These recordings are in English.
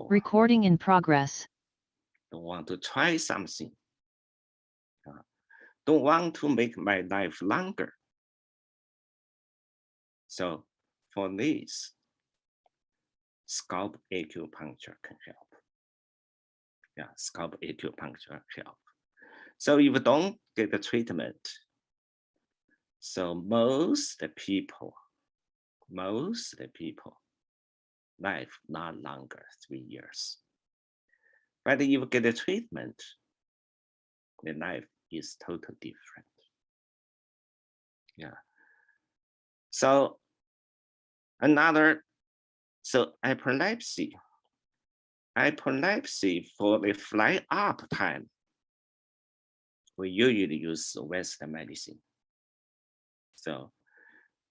Recording in progress. Don't want to try something. Don't want to make my life longer. So for this, scalp acupuncture can help. Yeah, scalp acupuncture help. So if you don't get the treatment, so most people, life not longer 3 years. But if you get the treatment, the life is totally different. Yeah. So epilepsy for the fly up time, we usually use Western medicine. So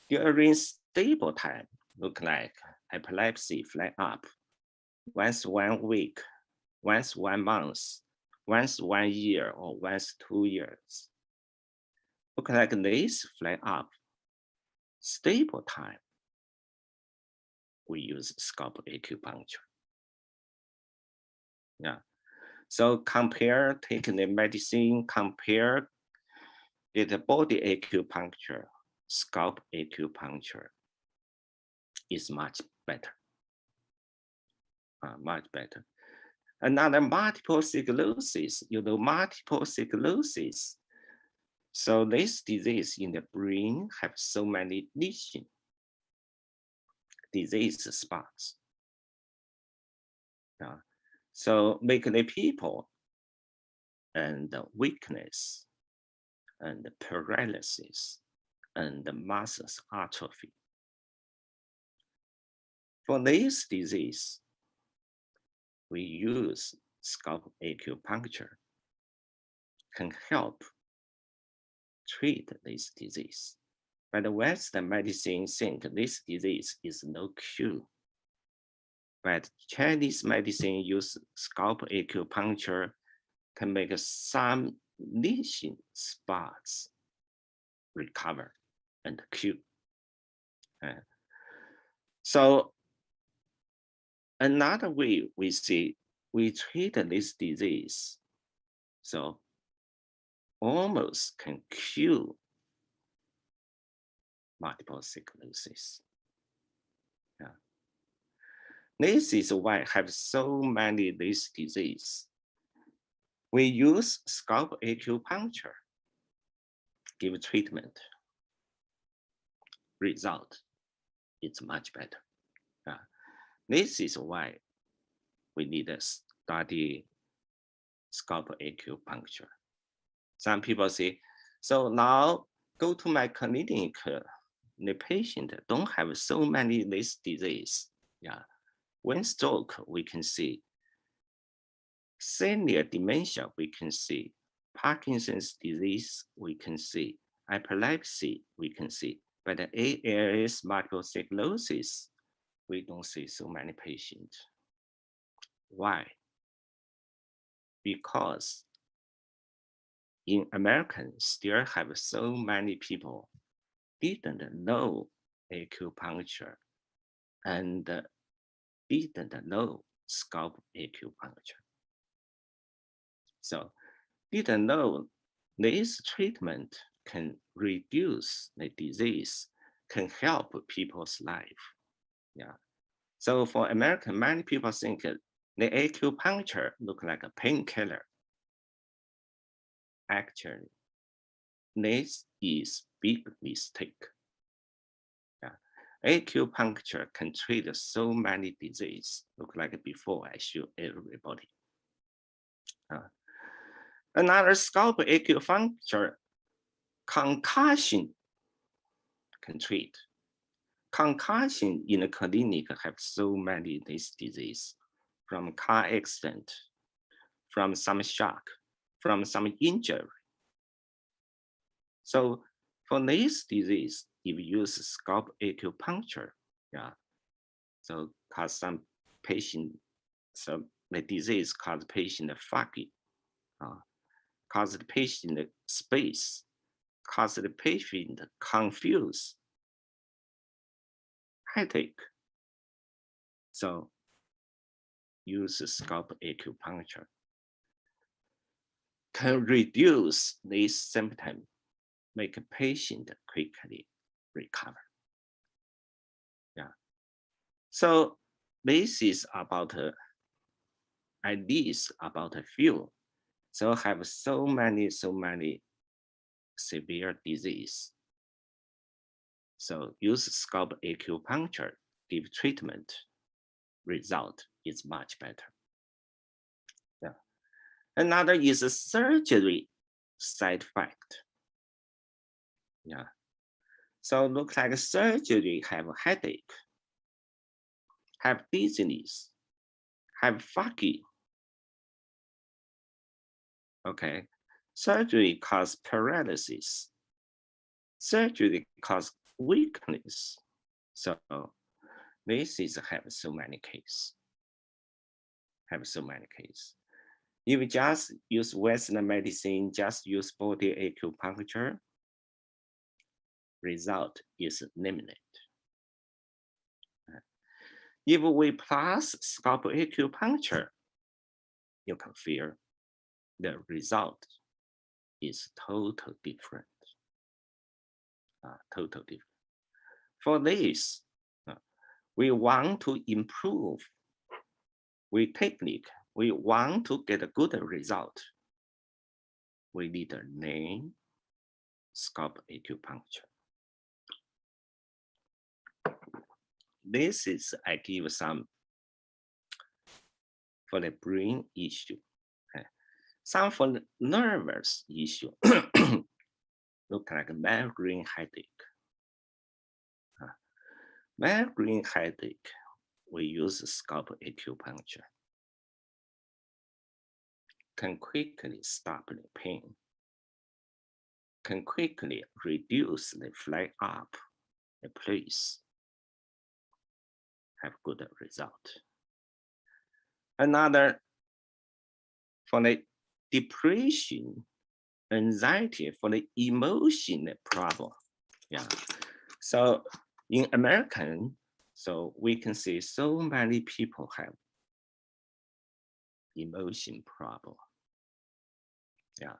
during stable time, look like epilepsy fly up once 1 week, once 1 month, once 1 year, or once 2 years. Look like this fly up. Stable time, we use scalp acupuncture. Yeah. So taking the medicine, compare the body acupuncture, scalp acupuncture is much better. Much better. Another multiple sclerosis, multiple sclerosis. So this disease in the brain have so many lesions, disease spots. So make the people and weakness and paralysis and muscles atrophy. For this disease, we use scalp acupuncture, can help treat this disease. But the Western medicine think this disease is no cure. But Chinese medicine use scalp acupuncture can make some lesion spots recover and cure. So another way we treat this disease, so almost can cure multiple sclerosis. This is why I have so many this disease. We use scalp acupuncture, give treatment. Result, it's much better. This is why we need to study scalp acupuncture. Some people say, so now go to my clinic, the patient don't have so many this disease. Yeah, when stroke, we can see. Senior dementia, we can see. Parkinson's disease, we can see. Epilepsy, we can see. But the ALS, multiple sclerosis, we don't see so many patients. Why? Because in America, still have so many people didn't know acupuncture and didn't know scalp acupuncture. So didn't know this treatment can reduce the disease, can help people's life. Yeah. So for American, many people think the acupuncture look like a painkiller. Actually, this is big mistake. Yeah. Acupuncture can treat so many diseases. Look like before I show everybody. Another scalp acupuncture, concussion can treat. Concussion in the clinic have so many this disease, from car accident, from some shock, from some injury. So for this disease, if you use scalp acupuncture, yeah, so cause some patient, so the disease cause patient foggy, cause the patient space, cause the patient confused, headache. So use scalp acupuncture can reduce these symptoms, make a patient quickly recover. Yeah. So this is about ideas about a few. So have so many severe disease. So use scalp acupuncture, give treatment, result is much better. Yeah. Another is a surgery side effect. Yeah. So look like surgery have a headache, have dizziness, have foggy. Okay. Surgery cause paralysis. Surgery cause weakness. So this is have so many cases. If you just use Western medicine, just use body acupuncture, result is limited. If we plus scalp acupuncture, you can feel the result is total different. Total different. For this, we want to improve. We technique. We want to get a good result. We need a name, scalp acupuncture. This is I give some for the brain issue. Some for the nervous issue. Look like migraine headache. Migraine headache, we use scalp acupuncture. Can quickly stop the pain. Can quickly reduce the flare up the place. Have good result. Another for the depression, anxiety, for the emotion problem. Yeah. So in American, so we can see so many people have emotion problem. Yeah.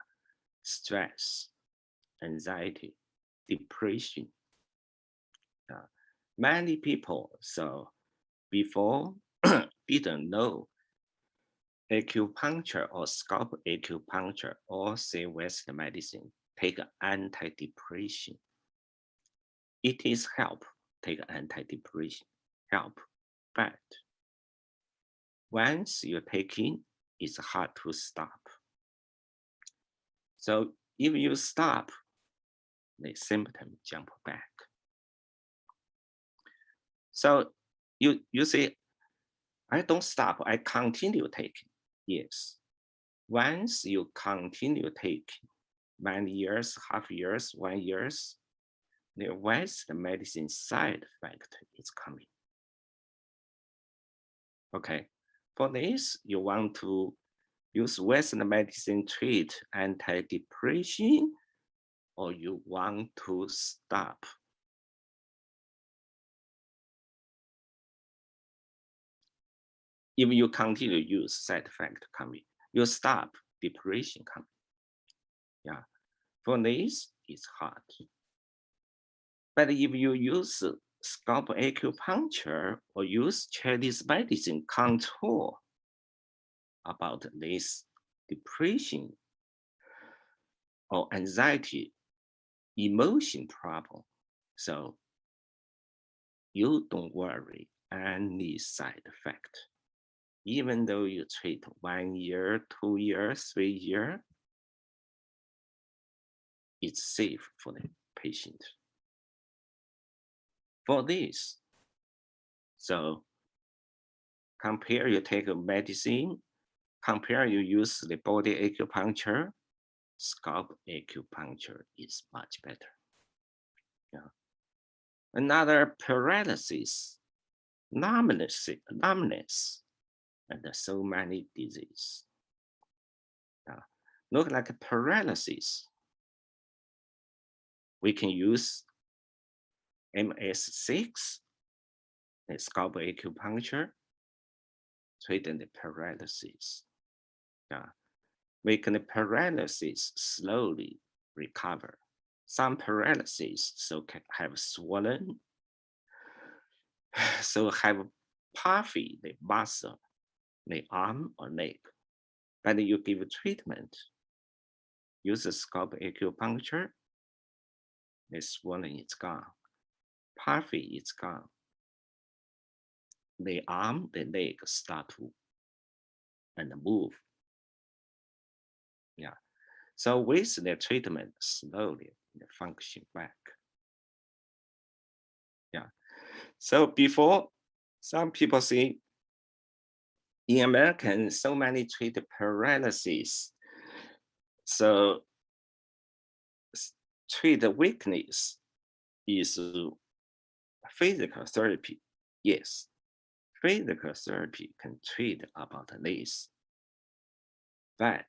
Stress, anxiety, depression. Many people, so before didn't know acupuncture or scalp acupuncture or say Western medicine take antidepressant. It is help, take antidepressant, help, but once you take it, it's hard to stop. So if you stop, the symptom jump back. So you say, I don't stop, I continue taking. Yes. Once you continue taking, 1 year, half years, 1 year, the Western medicine side effect is coming. Okay. For this, you want to use Western medicine treat antidepressant, or you want to stop. If you continue use, side effect coming. You stop, depression coming. Yeah. For this, it's hard. But if you use scalp acupuncture or use Chinese medicine control about this depression or anxiety, emotion problem, so you don't worry any side effect. Even though you treat 1 year, 2 years, 3 years, it's safe for the patient. For this, so compare you take a medicine, compare you use the body acupuncture, scalp acupuncture is much better. Yeah. Another paralysis, numbness, and so many disease. Look like a paralysis. We can use MS6, the scalp acupuncture, treating the paralysis. Making the paralysis slowly recover. Some paralysis so can have swollen, so have puffy the muscle, the arm or leg. But you give treatment, use a scalp acupuncture, the swelling is gone, puffy is gone. The arm, the leg start to and move. Yeah. So with the treatment, slowly the function back. Yeah. So before, some people say in America, so many treat paralysis. So treat the weakness is physical therapy. Yes, physical therapy can treat about this. That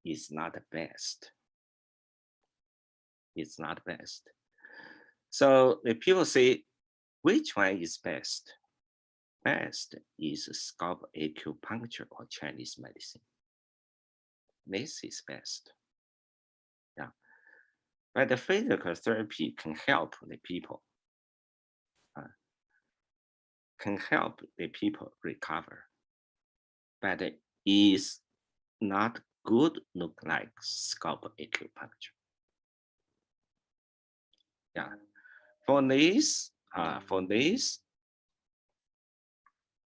is not the best. It's not best. So the people say, which one is best? Best is scalp acupuncture or Chinese medicine. This is best. Yeah. But the physical therapy can help the people, recover. But it is not good look like scalp acupuncture. Yeah. For this,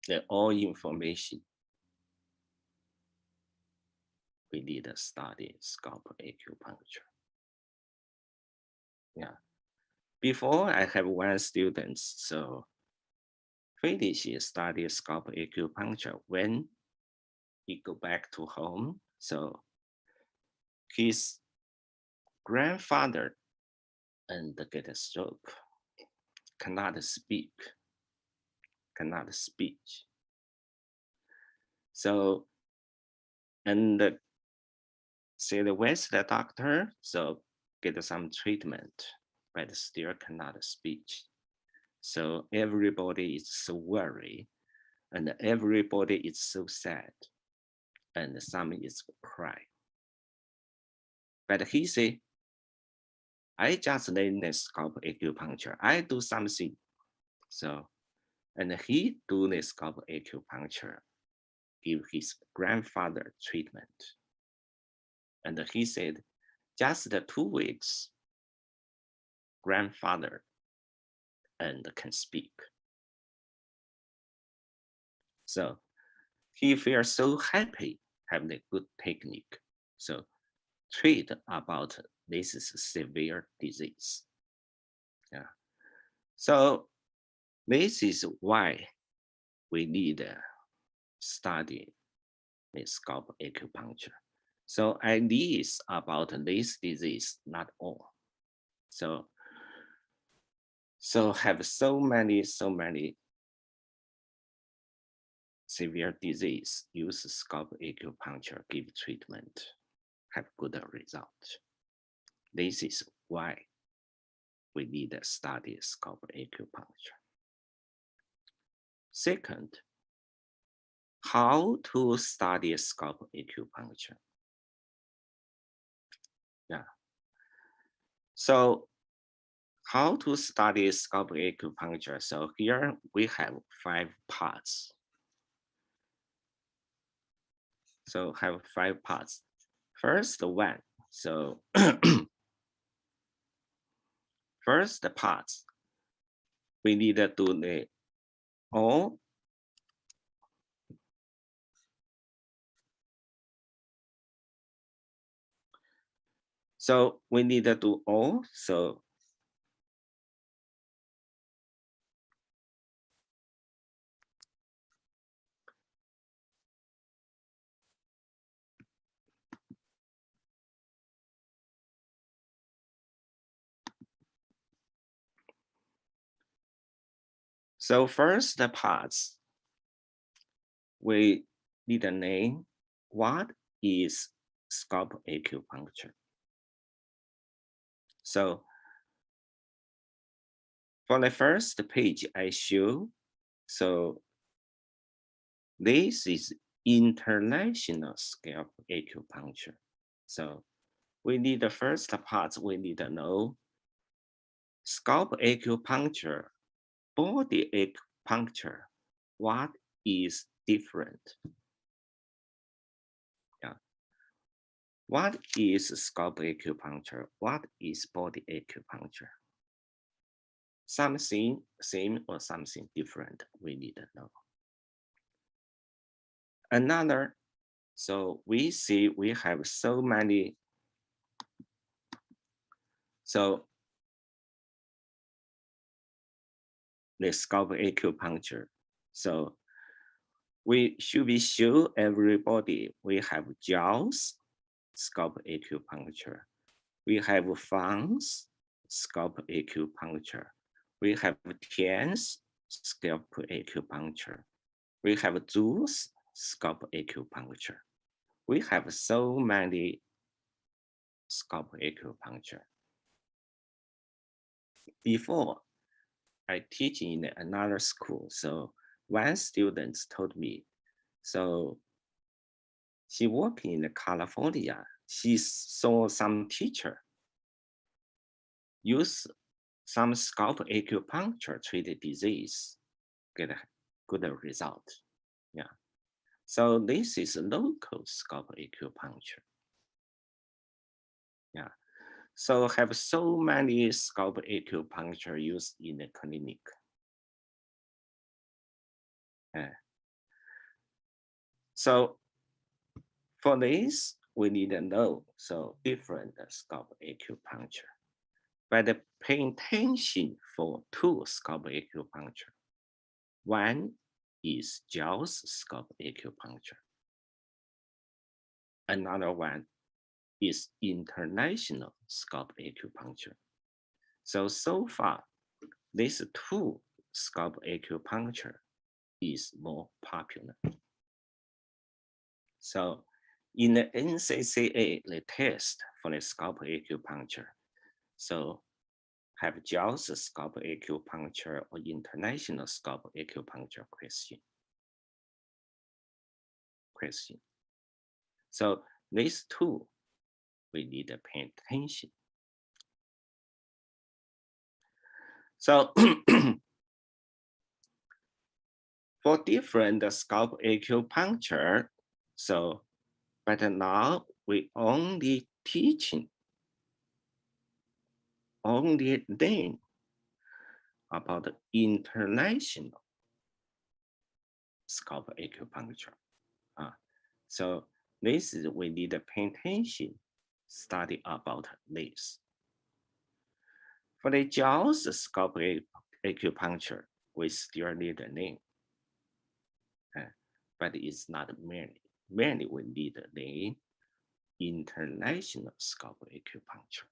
the all information we need to study scalp acupuncture. Yeah. Before I have one student, so finish study scalp acupuncture when he go back to home. So his grandfather and get a stroke, cannot speak. So, and see the West the doctor, so get some treatment, but still cannot speak. So everybody is so worried, and everybody is so sad, and some is cry. But he say, I just learn the scalp acupuncture. I do something. So, and he do the scalp acupuncture, give his grandfather treatment. And he said, just the 2 weeks, grandfather and can speak. So he feels so happy, have the good technique. So treat about this is severe disease. Yeah. So this is why we need to study the scalp acupuncture. So ideas about this disease, not all. So have so many severe disease, use scalp acupuncture, give treatment, have good result. This is why we need to study scalp acupuncture. Second, how to study scalp acupuncture. Yeah. So how to study scalp acupuncture? So here we have 5 parts. So have 5 parts. First one, so first parts, we need to do the all. So we need to do all. So first parts, we need a name. What is scalp acupuncture? So for the first page I show, so This is international scalp acupuncture. So we need the first part, we need to know scalp acupuncture, body acupuncture, what is different? Yeah. What is scalp acupuncture? What is body acupuncture? Something same or something different, we need to know. Another, so we see we have so many, so the scalp acupuncture. So we should be sure everybody we have jaws, scalp acupuncture. We have fangs, scalp acupuncture. We have tens, scalp acupuncture. We have jewels, scalp acupuncture. We have so many scalp acupuncture. Before, I teach in another school. So one student told me, so she worked in California. She saw some teacher use some scalp acupuncture treated disease, get a good result. Yeah. So this is local scalp acupuncture. Yeah. So have so many scalp acupuncture used in the clinic. So for this, we need to know so different scalp acupuncture. But pay attention for two scalp acupuncture. One is jaws scalp acupuncture. Another one is international scalp acupuncture. So far, these two scalp acupuncture is more popular. So in the NCCA, they test for the scalp acupuncture. So have jaws scalp acupuncture or international scalp acupuncture question. So these two, we need to pay attention. So for different scalp acupuncture, so but now we only teaching, only then about the international scalp acupuncture. So this is we need to pay attention, study about this. For the jaws scalp acupuncture, we still need a name, but it's not many. Many we need a name, international scalp acupuncture.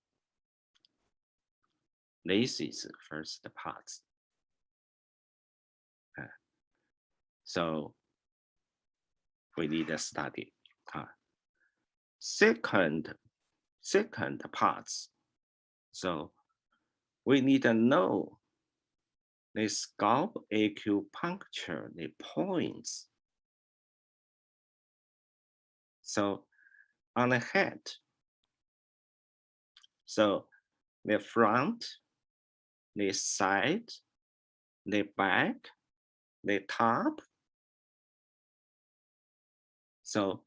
This is the first part. So we need to study. Second parts. So we need to know the scalp acupuncture, the points. So on the head, so the front, the side, the back, the top. So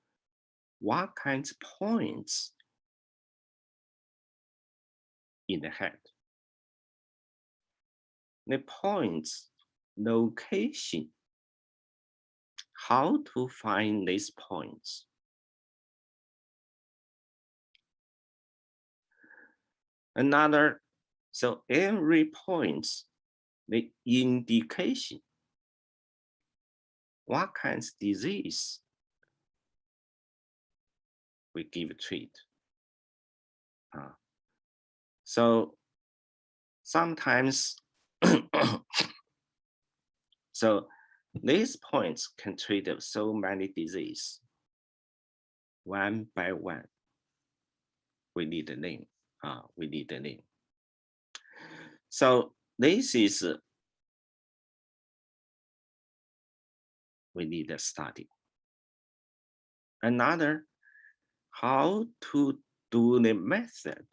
what kinds of points in the head? The points, location, how to find these points. Another, so every point, the indication, what kinds of disease we give treat. So sometimes, so these points can treat so many diseases. One by one, we need a name. We need a name. So this is we need to study. Another, how to do the method.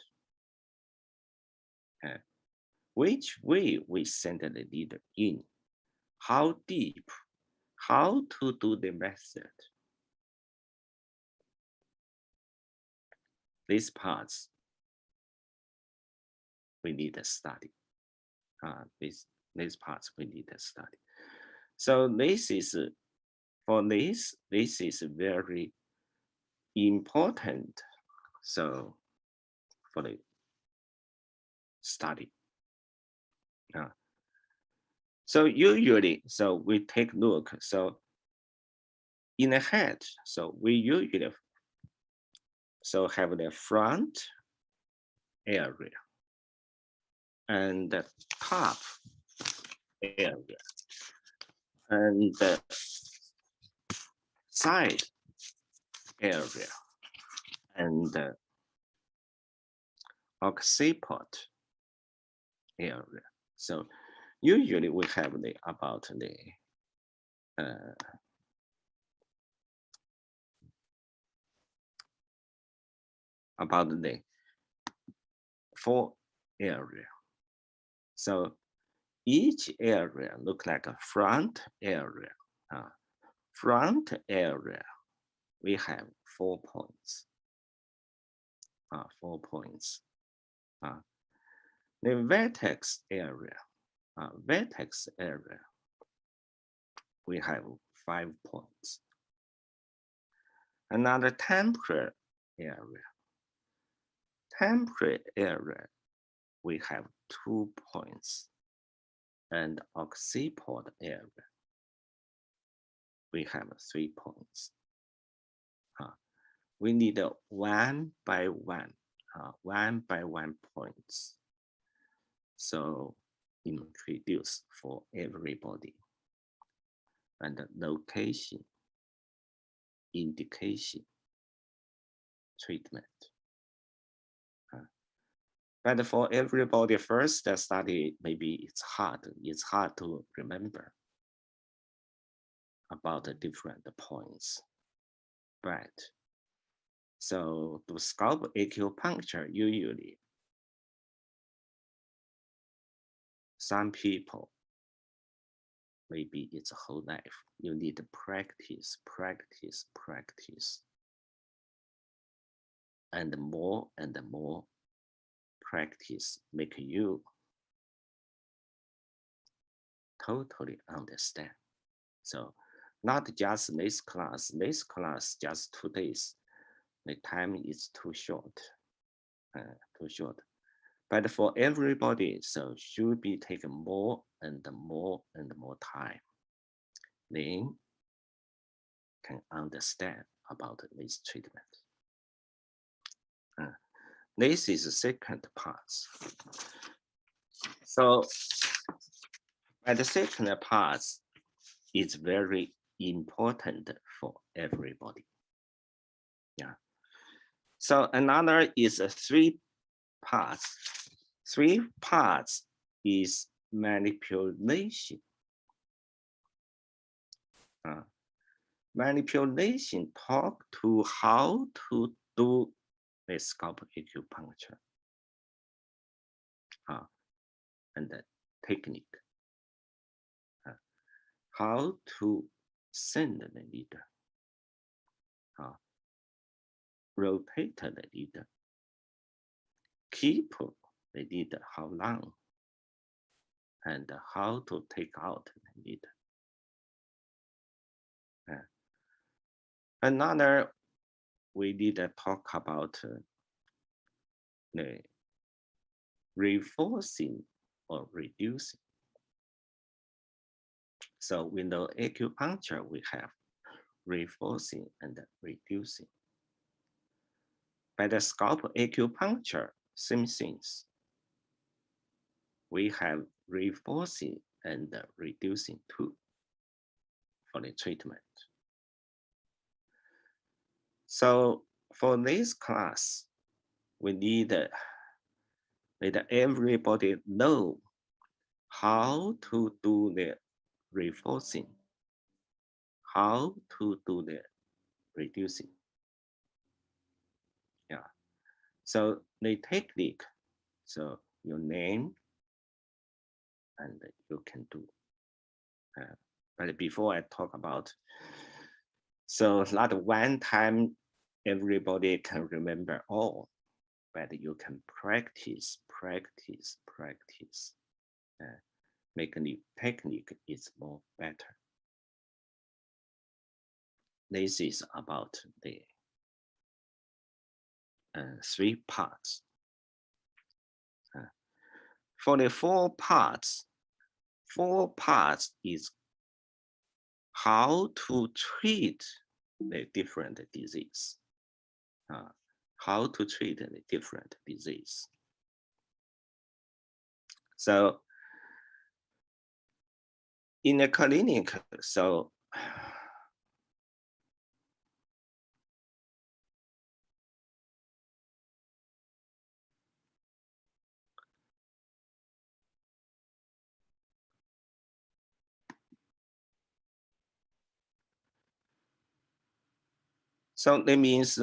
Which way we send the leader in, how deep, how to do the method. These parts we need to study. These parts we need to study. So this is, for this is very important. So for the study. So usually, so we take a look. So in the head, so we usually have the front area and the top area and the side area and the occiput area. So usually we have the about the four area. So each area look like a front area. Front area, we have 4 points. 4 points. The vertex area, we have 5 points. Another temporal area, we have 2 points. And occiput area, we have 3 points. We need a one by one points. So introduce for everybody. And the location, indication, treatment. But for everybody first study, maybe it's hard to remember about the different points. But so to scalp acupuncture, usually some people, maybe it's a whole life, you need to practice. And more practice make you totally understand. So not just this class just 2 days. The time is too short. But for everybody, so should be taken more and more time. Then can understand about this treatment. This is the second part. So at the second part is very important for everybody. So another is 3 parts. 3 parts is manipulation. Manipulation talk to how to do the scalp acupuncture and the technique. How to send the needle, rotate the needle, keep the needle how long, and how to take out the needle. Another, we need to talk about the reinforcing or reducing. So we know acupuncture, we have reinforcing and reducing. By the scalp acupuncture, same things. We have reinforcing and reducing too for the treatment. So for this class, we need let everybody know how to do the reinforcing, how to do the reducing. Yeah. So the technique, so your name and you can do. But before I talk about, so not one time everybody can remember all, but you can practice. Make the technique is more better. This is about the 3 parts. For the 4 parts is how to treat the different disease. How to treat the different disease. So in the clinic, so that means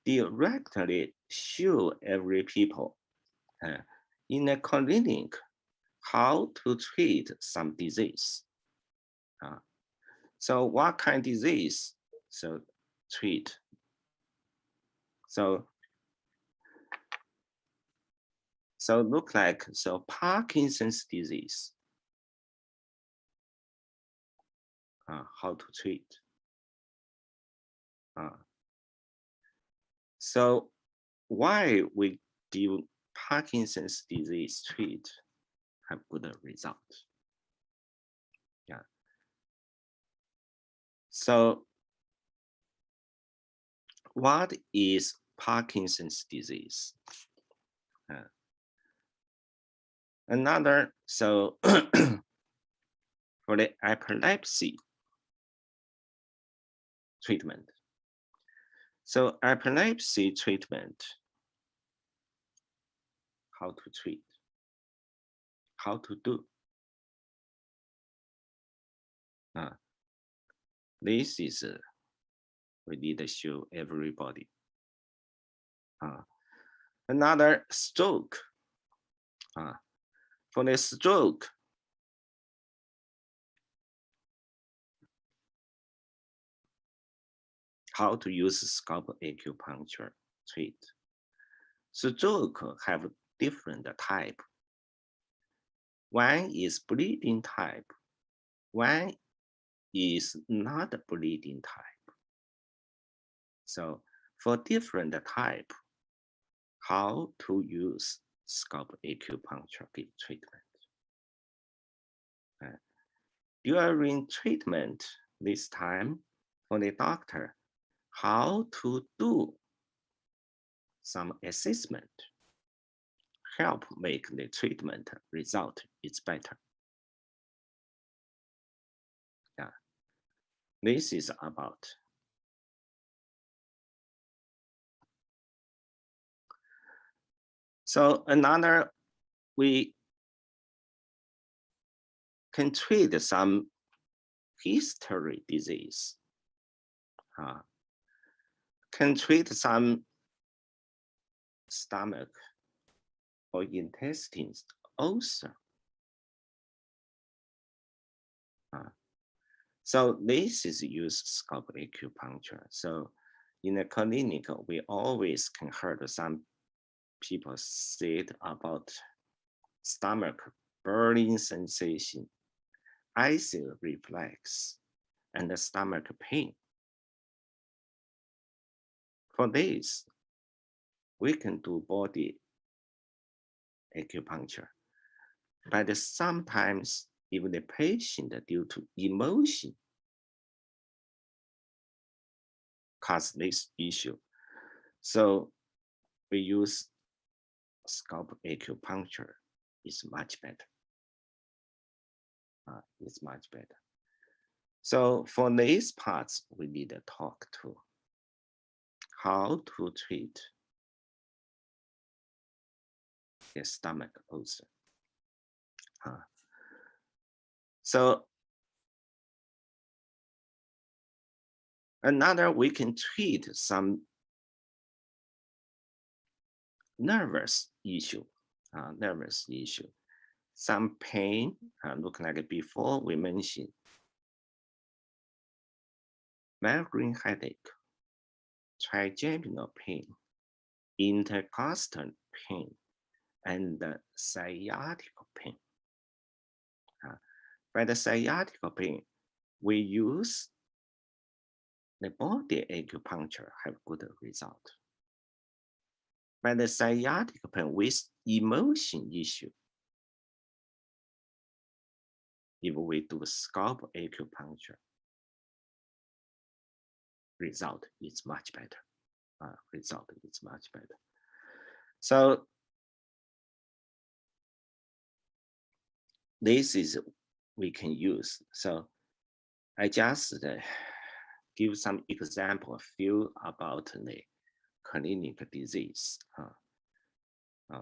directly show every people in a clinic how to treat some disease. So what kind of disease? So treat. So look like Parkinson's disease. How to treat. So why we give Parkinson's disease treat have good result? Yeah. So what is Parkinson's disease? Another, so for the epilepsy treatment. So epilepsy treatment, how to treat, how to do. This is we need to show everybody. Another stroke. For the stroke, how to use scalp acupuncture treat. Stroke have different type. One is bleeding type. One is not bleeding type. So for different type, how to use scalp acupuncture treatment. During treatment this time, for the doctor, how to do some assessment, help make the treatment result is better. Yeah. This is about. So another, we can treat some history disease, can treat some stomach or intestines ulcer. So this is use scalp acupuncture. So in a clinic, we always can hear some people say about stomach burning sensation, acid reflux, and the stomach pain. For this, we can do body acupuncture. But sometimes even the patient due to emotion cause this issue. So we use scalp acupuncture. It's much better. It's much better. So for these parts, we need to talk to how to treat the stomach ulcer. So Another, we can treat some nervous issue, some pain, look like before we mentioned migraine headache, trigeminal pain, intercostal pain, and sciatic pain. By the sciatic pain, we use the body acupuncture have good result. By the sciatic pain with emotion issue, if we do scalp acupuncture, result is much better. So this is we can use. So I just give some example, a few about the clinical disease.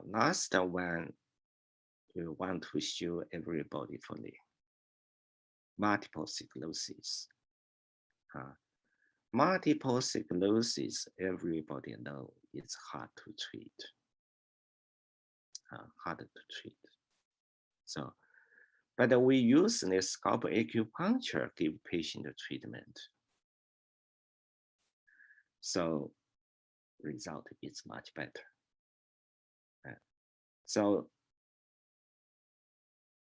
Last one, we want to show everybody for the multiple sclerosis. Multiple sclerosis, everybody know it's hard to treat. So, but we use the scalp acupuncture give patient treatment. So result is much better. So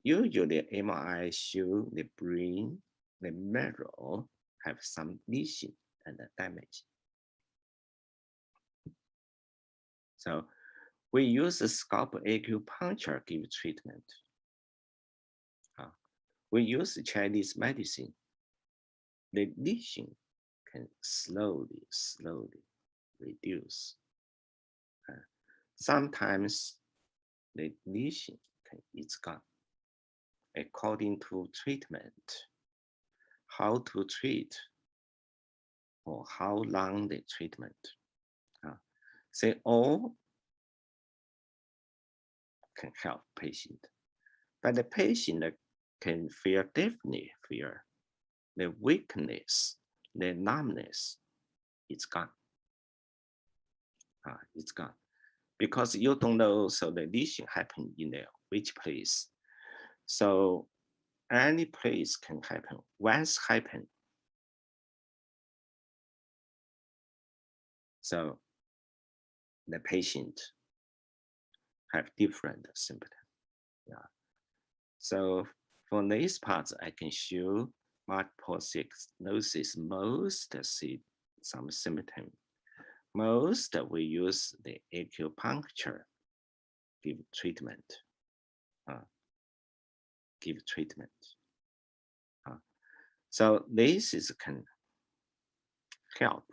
usually MRI show the brain, the marrow have some lesion and damage. So we use the scalp acupuncture give treatment. We use Chinese medicine. The lesion can slowly reduce. Sometimes the lesion is gone. According to treatment, how to treat or how long the treatment. They all can help patient, but the patient can definitely feel the weakness, the numbness, it's gone. It's gone because you don't know. So the lesion happened in which place. So any place can happen. Once happen, so the patient have different symptoms. So for this part, I can show multiple sclerosis. Most see some symptom. Most we use the acupuncture give treatment. So this is can help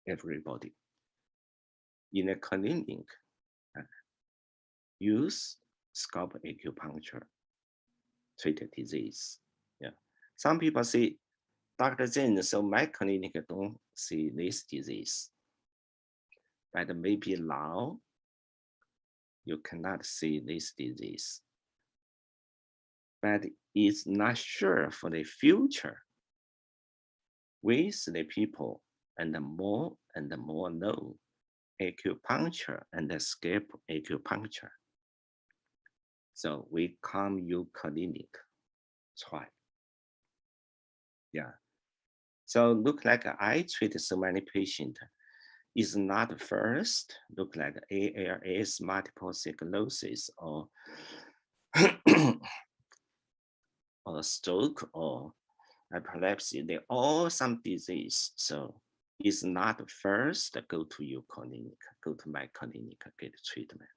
everybody in a clinic. Use scalp acupuncture treat disease. Some people say, Dr. Zhen, so my clinic don't see this disease. But maybe now you cannot see this disease. But it's not sure for the future. With the people and more know acupuncture and the scalp acupuncture. So we come your clinic, try. So look like I treat so many patients. Is not first look like ALS, multiple sclerosis, or or stroke or epilepsy. They all some disease. So it's not first go to your clinic, go to my clinic, get treatment.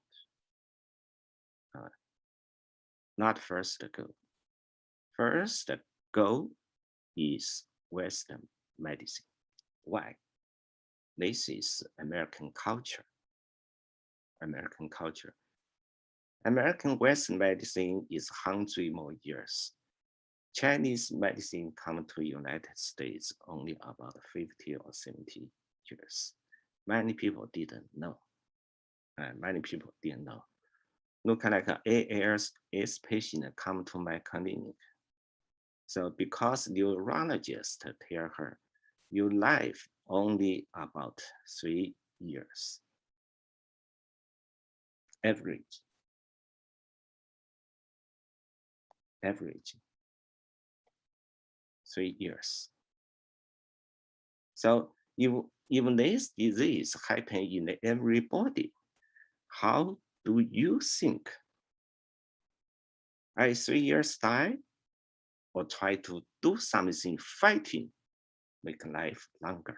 Not first go. First go is Western medicine. Why? This is American culture. American Western medicine is 100 more years. Chinese medicine come to United States only about 50 or 70 years. Many people didn't know. Look like ALS patient come to my clinic. So because neurologist tell her, you live only about 3 years, average, 3 years. So if this disease happen in everybody, how do you think? I 3 years die or try to do something fighting, make life longer?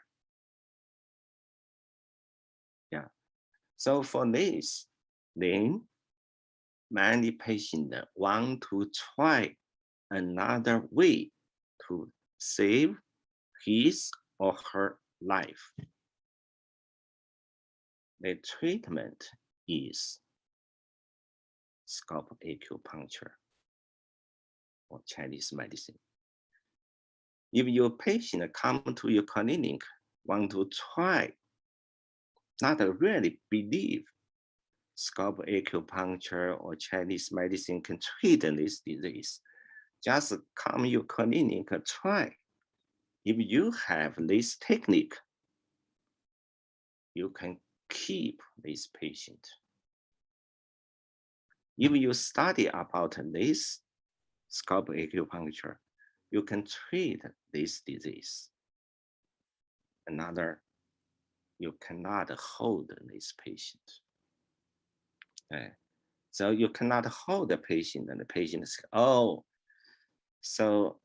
Yeah. So for this, then many patients want to try another way to save his or her life. The treatment is scalp acupuncture or Chinese medicine. If your patient come to your clinic, want to try, not really believe scalp acupuncture or Chinese medicine can treat this disease, just come your clinic, try. If you have this technique, you can keep this patient. If you study about this scalp acupuncture, you can treat this disease. Another, you cannot hold this patient. So you cannot hold the patient and the patient says, oh, so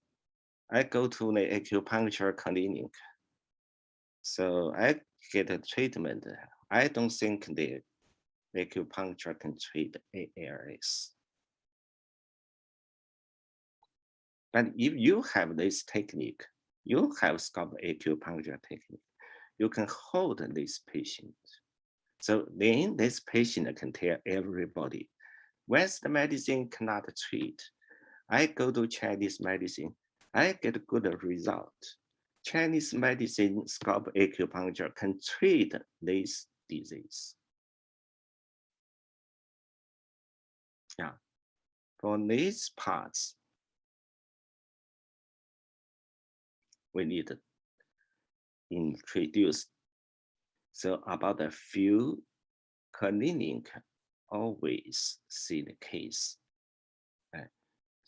I go to the acupuncture clinic. So I get a treatment. I don't think the acupuncture can treat ALS. But if you have this technique, you have scalp acupuncture technique, you can hold this patient. So then this patient can tell everybody, Western medicine cannot treat. I go to Chinese medicine, I get a good result. Chinese medicine, scalp acupuncture can treat this disease. Yeah, for these parts, we need to introduce. So about a few clinic always see the case,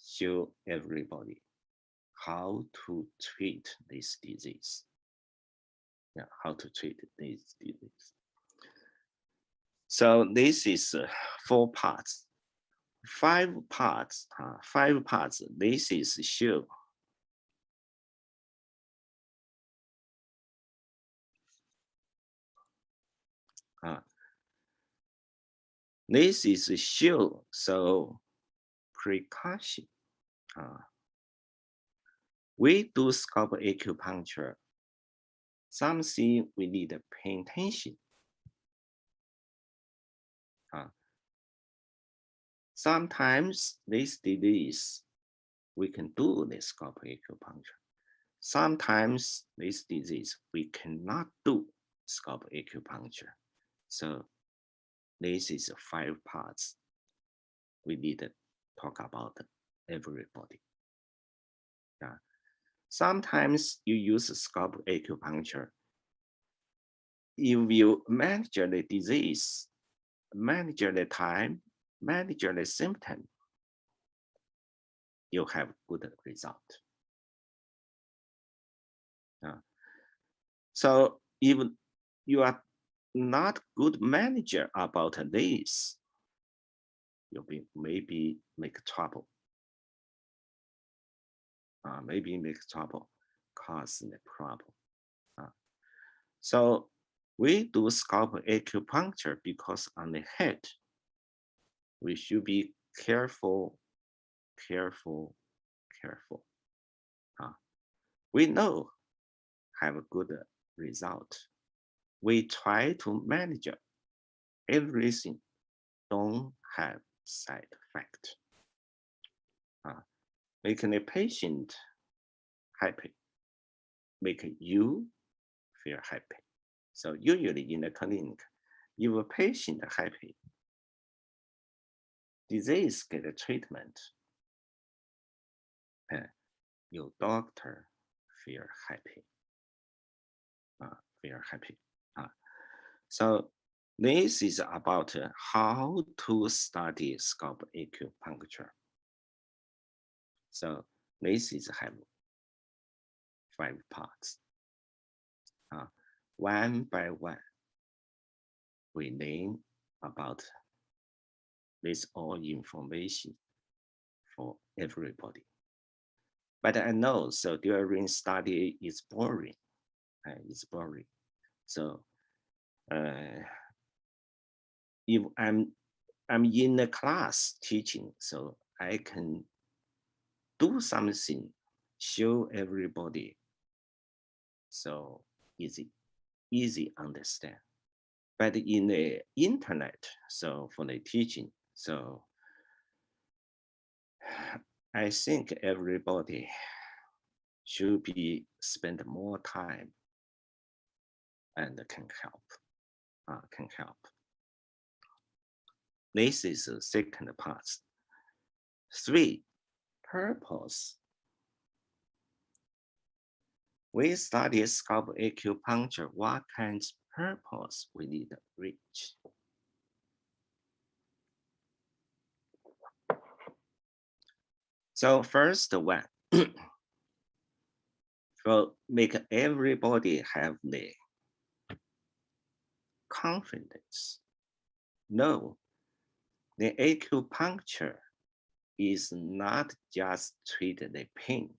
show everybody how to treat this disease. Yeah, how to treat this disease. So this is 4 parts, 5 parts, 5 parts. This is show. This is show, so precaution. We do scalp acupuncture. Something we need to pay attention. Sometimes this disease, we can do the scalp acupuncture. Sometimes this disease, we cannot do scalp acupuncture. So this is 5 parts we need to talk about everybody. Sometimes you use scalp acupuncture. If you manage the disease, manage the time, manage the symptom, you have good result. So if you are not good manager about this, you'll be maybe make trouble. Maybe make trouble, cause the problem. So we do scalp acupuncture because on the head, we should be careful, careful, careful. We know have a good result. We try to manage everything, don't have side effect. Making the patient happy, make you feel happy. So usually in the clinic, if a patient happy, disease get a treatment, your doctor feel happy. Feel happy. So this is about how to study scalp acupuncture. So this is have 5 parts. One by one, we learn about this all information for everybody. But I know, so during study it's boring. It's boring. So if I'm in the class teaching, so I can do something, show everybody. So easy understand. But in the internet, so for the teaching, so I think everybody should be spend more time and can help. This is the second part. 3, purpose. We study scalp acupuncture. What kind of purpose we need to reach? So first one, will make everybody have the confidence. No, the acupuncture is not just treat the pain,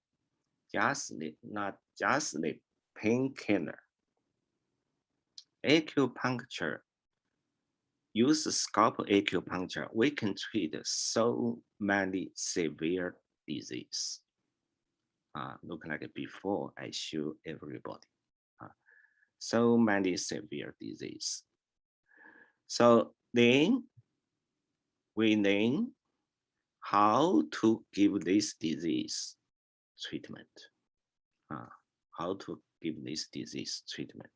not just the painkiller. Acupuncture, use scalp acupuncture, we can treat so many severe disease. Look like before I show everybody. So many severe disease. So then we learn how to give this disease treatment. How to give this disease treatment.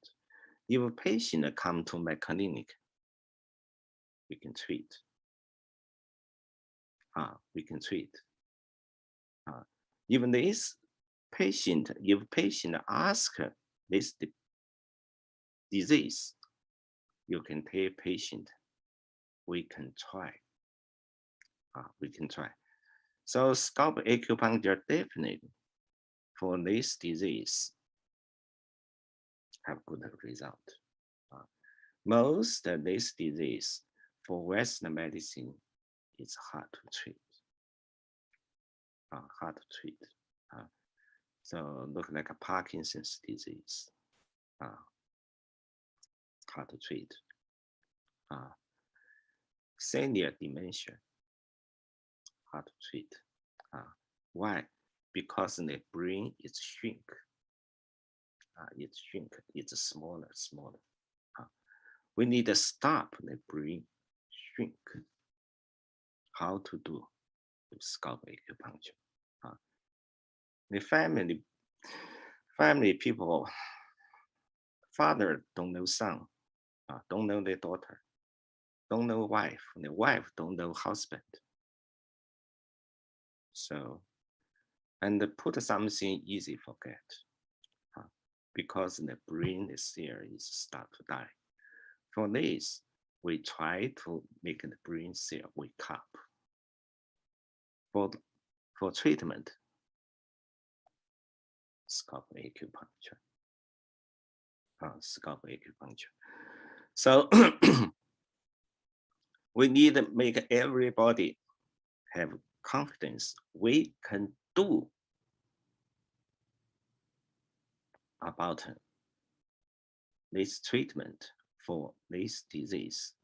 If a patient come to my clinic, we can treat. We can treat. Even this patient, if patient ask this disease, you can tell patient, we can try. We can try. So scalp acupuncture definitely for this disease have good result. Most of this disease for Western medicine is hard to treat. So look like a Parkinson's disease, hard to treat. Senior dementia, hard to treat. Why? Because the brain is shrink. It's smaller. We need to stop the brain shrink. How to do scalp acupuncture? The family people, father don't know son, don't know the daughter, don't know wife, the wife don't know husband. So, and put something easy forget, because the brain cell is start to die. For this, we try to make the brain cell wake up. For treatment, scalp acupuncture. Scalp acupuncture. So we need to make everybody have confidence we can do about this treatment for this disease.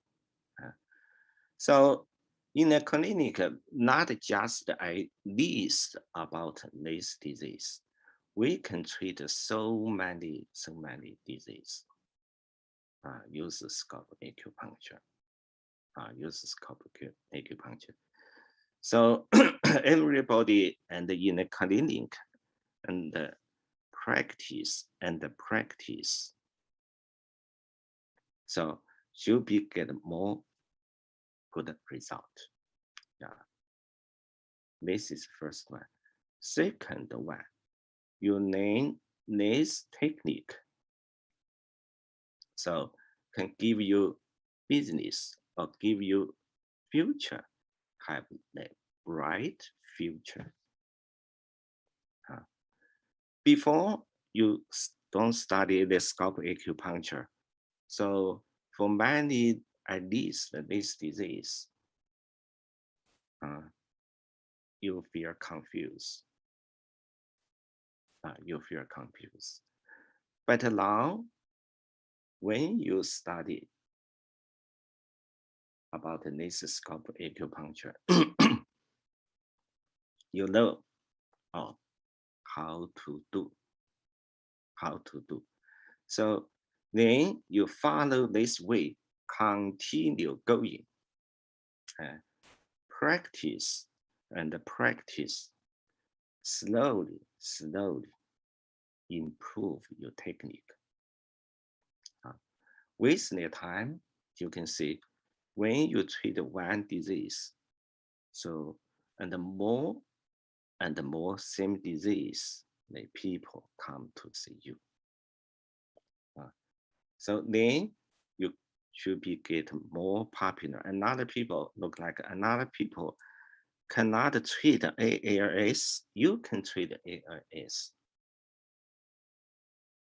So in a clinic, not just ideas about this disease, we can treat so many diseases. Use scalp acupuncture. So everybody and in a clinic and practice. So should be get more good result. This is first one. Second one, you learn this technique. So can give you business or give you future, have a bright future. Before you don't study the scalp acupuncture, so for many, at least this disease, you feel confused. You feel confused. But now, when you study about this scalp acupuncture, you know how to do. So then you follow this way, continue going, practice and practice, slowly improve your technique. With the time, you can see when you treat one disease, so and more same disease, the people come to see you. So then you should be get more popular. Another people look like another people cannot treat ALS. You can treat ALS.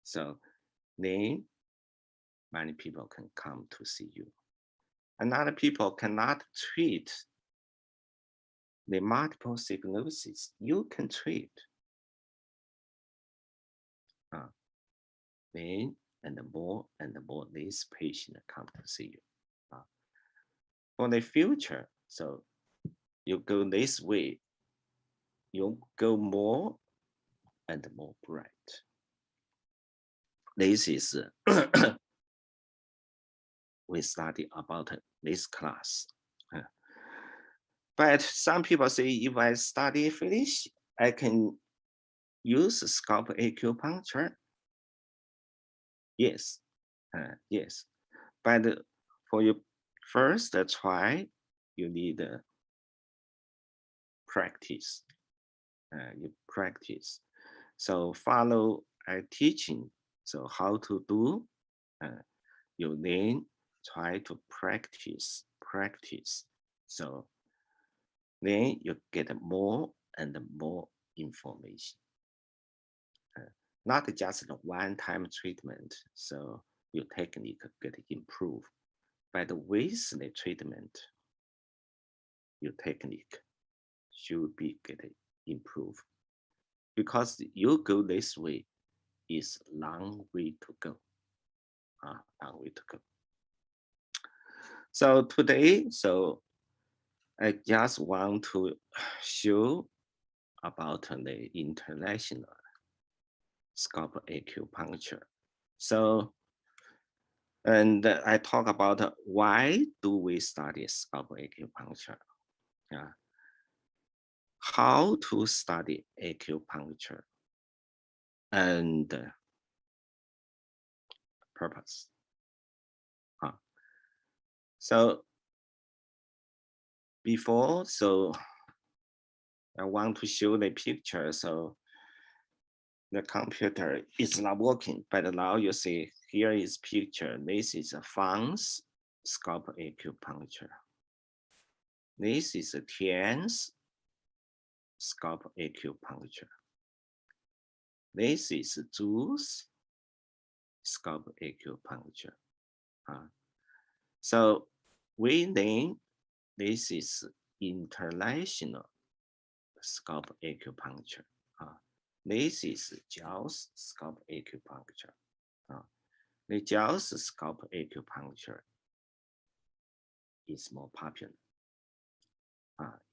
So then many people can come to see you. Another people cannot treat the multiple sclerosis. You can treat. Then and more this patient come to see you. For the future, so you go this way, you go more and more bright. This is we study about this class. But some people say if I study finish, I can use scalp acupuncture. Yes, yes. But for your first try, you need practice. You practice. So follow teaching. So how to do, you then try to practice. So then you get more and more information. Not just a one-time treatment, so your technique get improved. But with the treatment, your technique should be get improved. Because you go this way is long way to go. Long way to go. So today, so I just want to show about the international scalp acupuncture. So, and I talk about why do we study scalp acupuncture? How to study acupuncture and purpose. So before, so I want to show the picture. So the computer is not working, but now you see here is picture. This is a Fang's scalp acupuncture. This is a Tian's scalp acupuncture. This is Zhu's scalp acupuncture. So we name this is international scalp acupuncture. This is Jiao's scalp acupuncture. The Jiao's scalp acupuncture is more popular.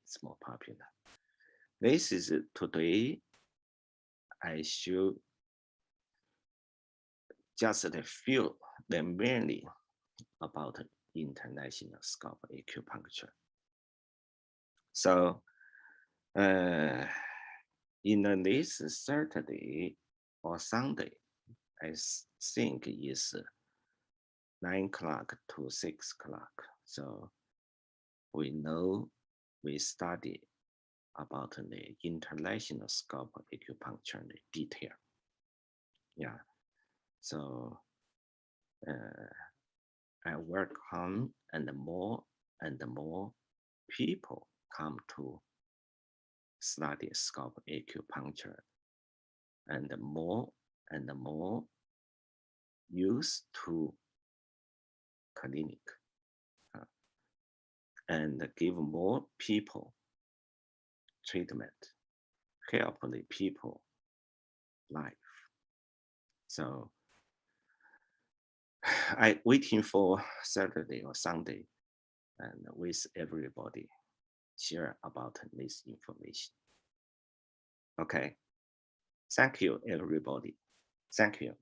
It's more popular. This is today. I show just a few, the mainly about international scalp acupuncture. So in this Saturday or Sunday, I think is 9 o'clock to 6 o'clock. So we know we study about the international scalp acupuncture in detail. Yeah, so I work on and more people come to study scalp acupuncture, and more used to clinic, and give more people treatment, help the people life. So I waiting for Saturday or Sunday, and with everybody share about this information. Okay. Thank you, everybody. Thank you.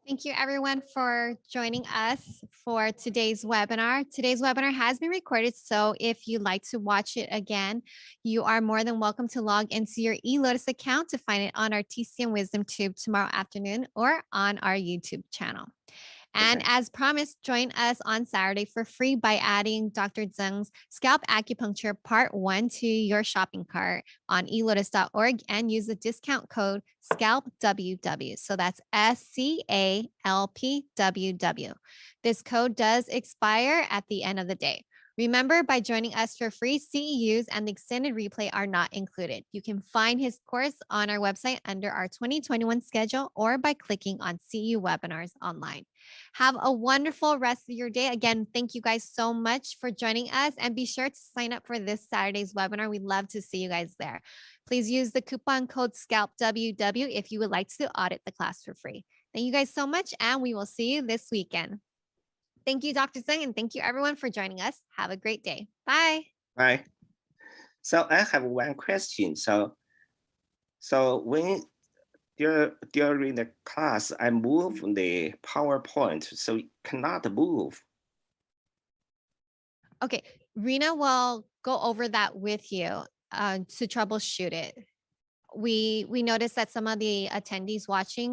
Thank you everyone for joining us for today's webinar. Today's webinar has been recorded, so if you'd like to watch it again, you are more than welcome to log into your eLotus account to find it on our TCM Wisdom Tube tomorrow afternoon or on our YouTube channel. And Okay. as promised, join us on Saturday for free by adding Dr. Zeng's Scalp Acupuncture Part 1 to your shopping cart on eLotus.org and use the discount code SCALPWW. So that's SCALPWW. This code does expire at the end of the day. Remember, by joining us for free, CEUs and the extended replay are not included. You can find his course on our website under our 2021 schedule or by clicking on CEU webinars online. Have a wonderful rest of your day. Again, thank you guys so much for joining us, and be sure to sign up for this Saturday's webinar. We'd love to see you guys there. Please use the coupon code SCALPWW if you would like to audit the class for free. Thank you guys so much, and we will see you this weekend. Thank you, Dr. Zeng, and thank you everyone for joining us. Have a great day. Bye. Bye. So I have one question. So when during the class, I move the PowerPoint, so it cannot move. Okay, Rena will go over that with you to troubleshoot it. We noticed that some of the attendees watching